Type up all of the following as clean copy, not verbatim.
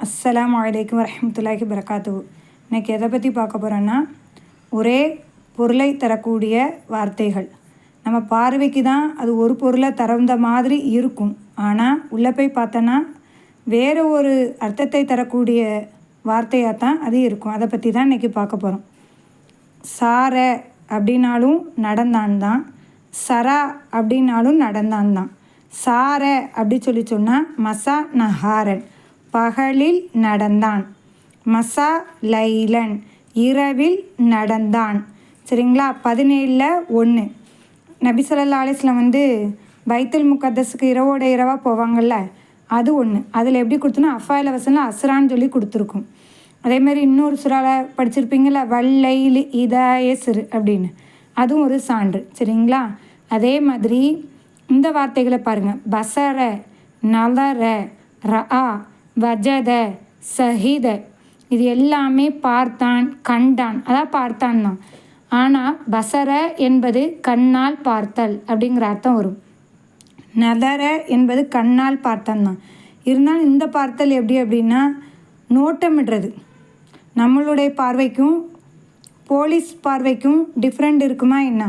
அஸ்ஸலாமு அலைக்கும் வரஹ்மத்துல்லாஹி வரகாத்துஹு. இன்றைக்கி எதை பற்றி பார்க்க போகிறோன்னா, ஒரே பொருளை தரக்கூடிய வார்த்தைகள். நம்ம பார்வைக்கு தான் அது ஒரு பொருளை தகுந்த மாதிரி இருக்கும், ஆனால் உள்ளே போய் பார்த்தோன்னா வேறு ஒரு அர்த்தத்தை தரக்கூடிய வார்த்தையாக தான் அது இருக்கும். அதை பற்றி தான் இன்றைக்கி பார்க்க போகிறோம். சார அப்படின்னாலும் நடந்தான் தான், சரா அப்படின்னாலும் நடந்தான் தான். சார அப்படி சொன்னால் மசா நஹாரன், பகலில் நடந்தான். மசா லைலன், இரவில் நடந்தான். சரிங்களா? 17-1 நபி ஸல்லல்லாஹு அலைஹி வஸல்லம் பைத்துல் முகத்தஸுக்கு இரவோட இரவாக போவாங்கள்ல, அது ஒன்று. அதில் எப்படி கொடுத்தோன்னா அஃபாயில வசனில் அஸ்ரான்னு சொல்லி கொடுத்துருக்கும். அதேமாதிரி இன்னொரு சுறால படிச்சிருப்பீங்களா, வல்லைலி இதா எஸ்ரு அப்படின்னு, அதுவும் ஒரு சான்று. சரிங்களா? அதே மாதிரி இந்த வார்த்தைகளை பாருங்கள். பசர, நலர, ரஆ, வஜத, சஹித, இது எல்லாமே பார்த்தான், கண்டான், அதான் பார்த்தான் தான். ஆனால் பசர என்பது கண்ணால் பார்த்தல் அப்படிங்கிற அர்த்தம் வரும். நதர என்பது கண்ணால் பார்த்தன் தான். இருந்தாலும் இந்த பார்த்தல் எப்படி அப்படின்னா நோட்டமிடுறது. நம்மளுடைய பார்வைக்கும் போலீஸ் பார்வைக்கும் டிஃப்ரெண்ட் இருக்குமா என்ன?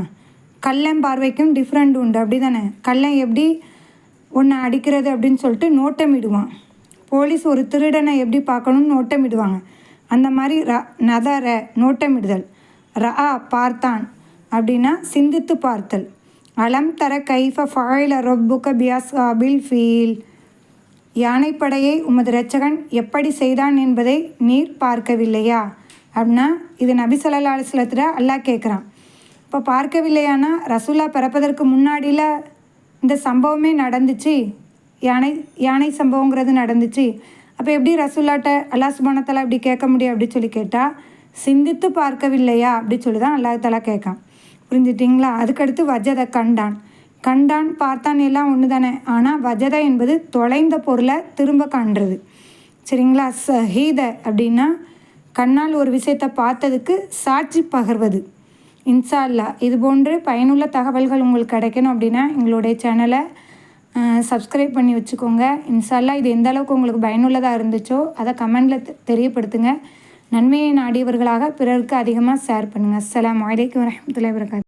கள்ளன் பார்வைக்கும் டிஃப்ரெண்ட் உண்டு, அப்படி தானே? கள்ளன் எப்படி ஒன்று அடிக்கிறது அப்படின்னு சொல்லிட்டு நோட்டமிடுவான். போலீஸ் ஒரு திருடனை எப்படி பார்க்கணும்னு நோட்டமிடுவாங்க. அந்த மாதிரி நதர நோட்டமிடுதல். ரஆ பார்த்தான் அப்படின்னா சிந்தித்து பார்த்தல். அலம் தர கைஃப ஃபஅல ரப்புக பிஅஸ்ஹாபில் ஃபீல், யானைப்படையை உமது இரட்சகன் எப்படி செய்தான் என்பதை நீர் பார்க்கவில்லையா அப்படின்னா, இது நபி ஸல்லல்லாஹு அலைஹி வஸல்லம் அல்லாஹ் கேட்குறான். இப்போ பார்க்கவில்லையானா ரசூலா பிறப்பதற்கு முன்னாடியில் இந்த சம்பவமே நடந்துச்சு, யானை சம்பவங்கிறது நடந்துச்சு. அப்போ எப்படி ரசூல்லாட்ட அல்லாஹ் சுப்ஹானஹு வ தஆலா இப்படி கேட்க முடியும் அப்படின்னு சொல்லி கேட்டால், சிந்தித்து பார்க்கவில்லையா அப்படி சொல்லி தான் அல்லாஹ் தஆலா கேட்கான். புரிஞ்சுட்டிங்களா? அதுக்கடுத்து வஜத கண்டான். கண்டான் பார்த்தான் எல்லாம் ஒன்று தானே. ஆனால் வஜத என்பது தொலைந்த பொருளை திரும்ப காண்றது. சரிங்களா? சஹீத அப்படின்னா கண்ணால் ஒரு விஷயத்தை பார்த்ததுக்கு சாட்சி பகர்வது. இன்ஷா அல்லாஹ் இது போன்று பயனுள்ள தகவல்கள் உங்களுக்கு கிடைக்கணும் அப்படின்னா எங்களுடைய சேனலை சப்ஸ்கிரைப் பண்ணி வச்சுக்கோங்க. இன்ஷா அல்லாஹ் இது எந்த அளவுக்கு உங்களுக்கு பயனுள்ளதாக இருந்துச்சோ அதை கமெண்டில் தெரியப்படுத்துங்க. நன்மையை நாடியவர்களாக பிறருக்கு அதிகமாக ஷேர் பண்ணுங்கள். அஸ்ஸலாமு அலைக்கும் வரஹ்மத்துல்லாஹி வபரகாத்துஹு.